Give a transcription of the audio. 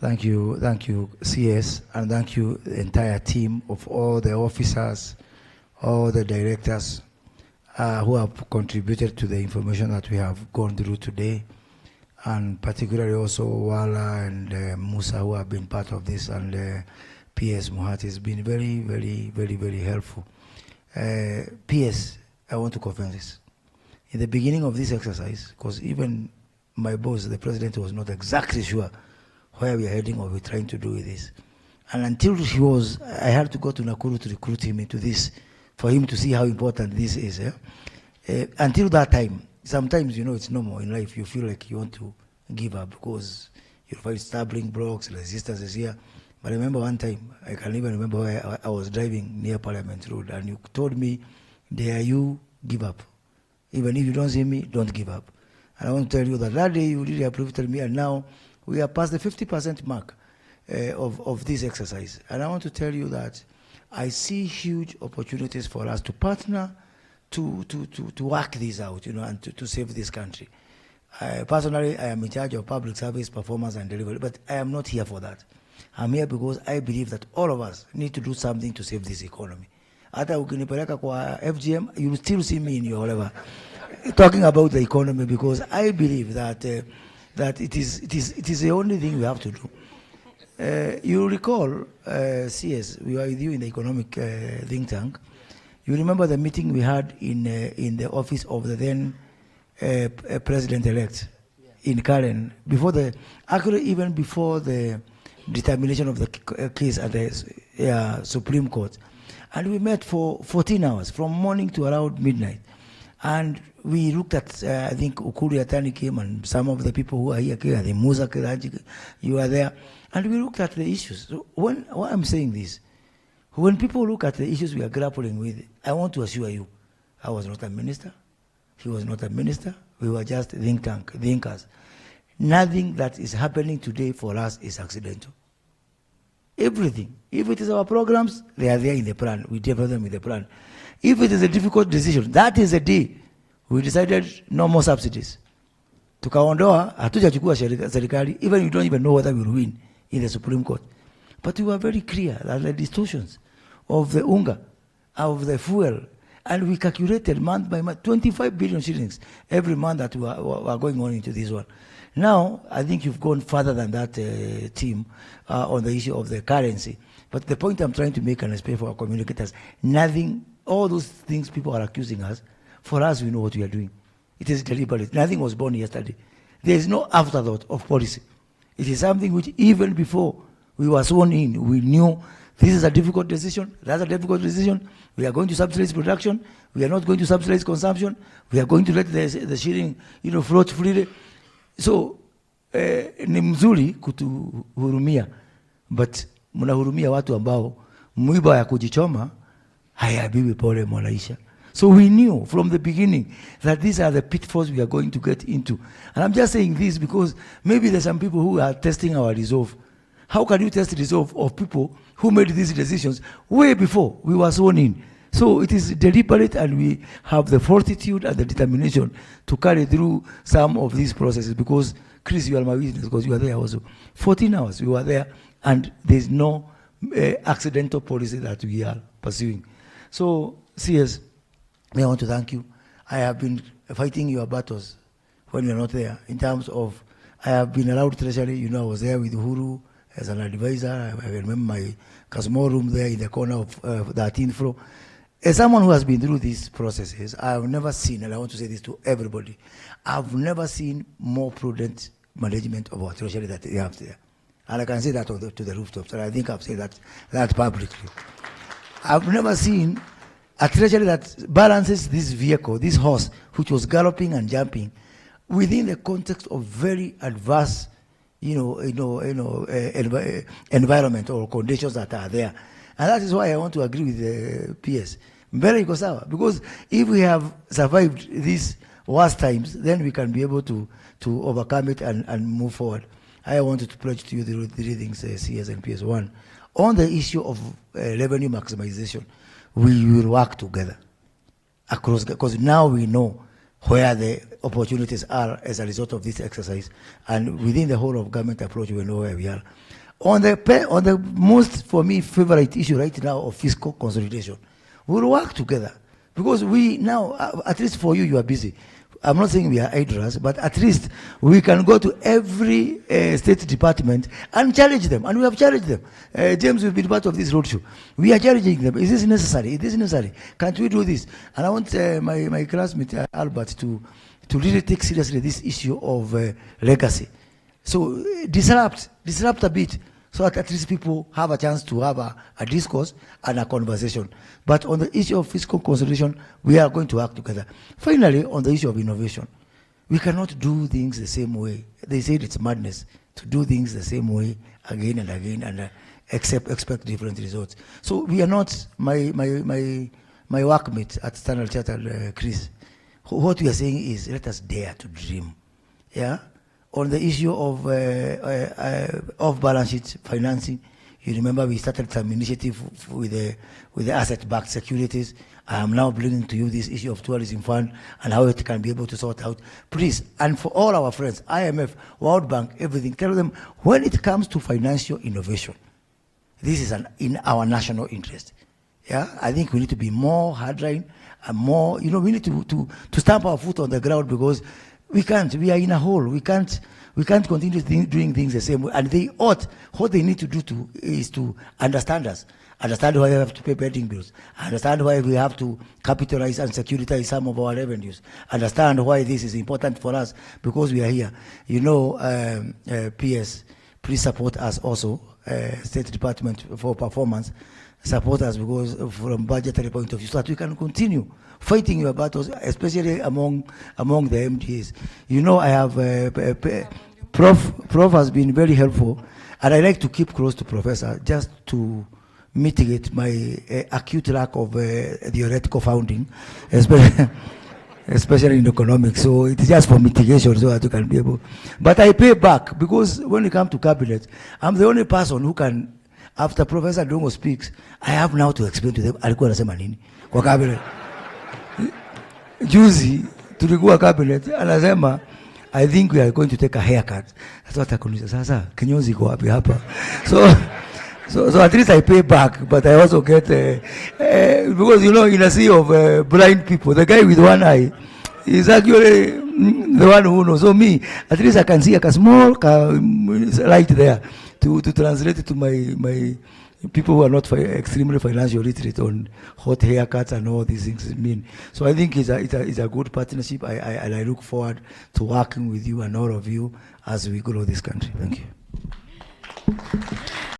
Thank you, CS, and thank you, the entire team of all the officers, all the directors who have contributed to the information that we have gone through today, and particularly also Wala and Musa, who have been part of this, and PS Muhati has been very, very, very, very helpful. PS, I want to confirm this. In the beginning of this exercise, because even my boss, the president, was not exactly sure where we are heading or we're trying to do with this. And until I had to go to Nakuru to recruit him into this, for him to see how important this is. Until that time, sometimes, you know, it's normal in life, you feel like you want to give up because you find stumbling blocks, resistance is here. But I remember one time, I can even remember where I was driving near Parliament Road, and you told me, dare you give up? Even if you don't see me, don't give up. And I want to tell you that day you really approved me, and now we are past the 50% mark of this exercise. And I want to tell you that I see huge opportunities for us to partner to work this out, you know, and to save this country. Personally, I am in charge of public service, performance, and delivery, but I am not here for that. I'm here because I believe that all of us need to do something to save this economy. Hata ukinipeleka kwa FGM, you will still see me in your level talking about the economy, because I believe that it is the only thing we have to do. You recall, CS, we were with you in the economic think tank. You remember the meeting we had in the office of the then president-elect in Karen, actually even before the determination of the case at the Supreme Court. And we met for 14 hours, from morning to around midnight. And we looked at, I think Kuria Tani came, and some of the people who are here came, the Musa Kiraji, you were there. And we looked at the issues. So why I'm saying this, when people look at the issues we are grappling with, I want to assure you, I was not a minister, he was not a minister, we were just thinkers. Nothing that is happening today for us is accidental. Everything. If it is our programs, they are there in the plan. We develop them in the plan. If it is a difficult decision, that is the day we decided no more subsidies. Tukaondoa, hatujachukua serikali, even we don't even know whether we will win in the Supreme Court. But we were very clear that the distortions of the unga, of the fuel, and we calculated month by month, 25 billion shillings every month that we are going on into this one. Now, I think you've gone further than that team on the issue of the currency. But the point I'm trying to make, and especially for our communicators, nothing, all those things people are accusing us, for us, we know what we are doing. It is deliberate. Nothing was born yesterday. There is no afterthought of policy. It is something which even before we were sworn in, we knew this is a difficult decision, that's a difficult decision. We are going to subsidize production. We are not going to subsidize consumption. We are going to let the shilling, you know, float freely. So, ni mzuri kutuhurumia, but mnahurumia watu ambao mwiba ya kujichoma hayabiwi pole mwanaisha. So we knew from the beginning that these are the pitfalls we are going to get into. And I'm just saying this because maybe there's some people who are testing our resolve. How can you test the resolve of people who made these decisions way before we were sworn in? So it is deliberate, and we have the fortitude and the determination to carry through some of these processes, because, Chris, you are my witness, because you are there also. 14 hours we were there, and there's no accidental policy that we are pursuing. So, CS, I want to thank you. I have been fighting your battles when you're not there, in terms of, I have been allowed Treasury, you know, I was there with Uhuru as an advisor. I remember my Casmo room there in the corner of the 13th floor. As someone who has been through these processes, I have never seen, and I want to say this to everybody, I've never seen more prudent management of our Treasury that they have there. And I can say that to the rooftops, and I think I've said that publicly. I've never seen a Treasury that balances this vehicle, this horse, which was galloping and jumping, within the context of very adverse, environment or conditions that are there. And that is why I want to agree with the PS. Because if we have survived these worst times, then we can be able to overcome it and move forward. I wanted to pledge to you the three things, CS and PS. One, on the issue of revenue maximization, we will work together across, because now we know where the opportunities are as a result of this exercise, and within the whole of government approach, we know where we are. On the most, for me, favorite issue right now of fiscal consolidation, we'll work together, because we now, at least for you, you are busy. I'm not saying we are idlers, but at least we can go to every state department and challenge them, and we have challenged them. James will be part of this roadshow. We are challenging them. Is this necessary? Is this necessary? Can't we do this? And I want my classmate Albert to really take seriously this issue of legacy. So disrupt a bit, so that at least people have a chance to have a discourse and a conversation. But on the issue of fiscal consolidation, we are going to work together. Finally, on the issue of innovation, we cannot do things the same way. They said it's madness to do things the same way again and again and expect different results. So we are not, my workmate at Standard Chartered, Chris, what we are saying is, let us dare to dream. Yeah? On the issue of off-balance sheet financing, you remember we started some initiative with the asset-backed securities. I am now bringing to you this issue of tourism fund and how it can be able to sort out. Please, and for all our friends, IMF, World Bank, everything, tell them when it comes to financial innovation, this is in our national interest. Yeah, I think we need to be more hardline and more, we need to stamp our foot on the ground, because we are in a hole. We can't continue doing things the same way. And what they need to do is to understand us. Understand why we have to pay pending bills. Understand why we have to capitalize and securitize some of our revenues. Understand why this is important for us, because we are here. PS, please support us also, State Department for Performance. Support us, because from budgetary point of view, so that we can continue fighting your battles, especially among the MDAs. I have Prof has been very helpful, and I like to keep close to Professor just to mitigate my acute lack of theoretical founding, especially in economics. So it's just for mitigation, so that you can be able. But I pay back, because when it comes to cabinet, I'm the only person who can. After Professor Dongo speaks, I have now to explain to them, alikuwa anasema nini kwa cabinet. Juzi, tulikuwa cabinet, anasema, I think we are going to take a haircut. That's what I can sasa, kinyozi ko wapi hapa. So at least I pay back, but I also get, because in a sea of blind people, the guy with one eye is actually the one who knows. So me, at least I can see a small light there. To translate it to my people who are not extremely financially literate on hot haircuts and all these things mean. So I think it's a good partnership. I look forward to working with you and all of you as we grow this country. Thank you.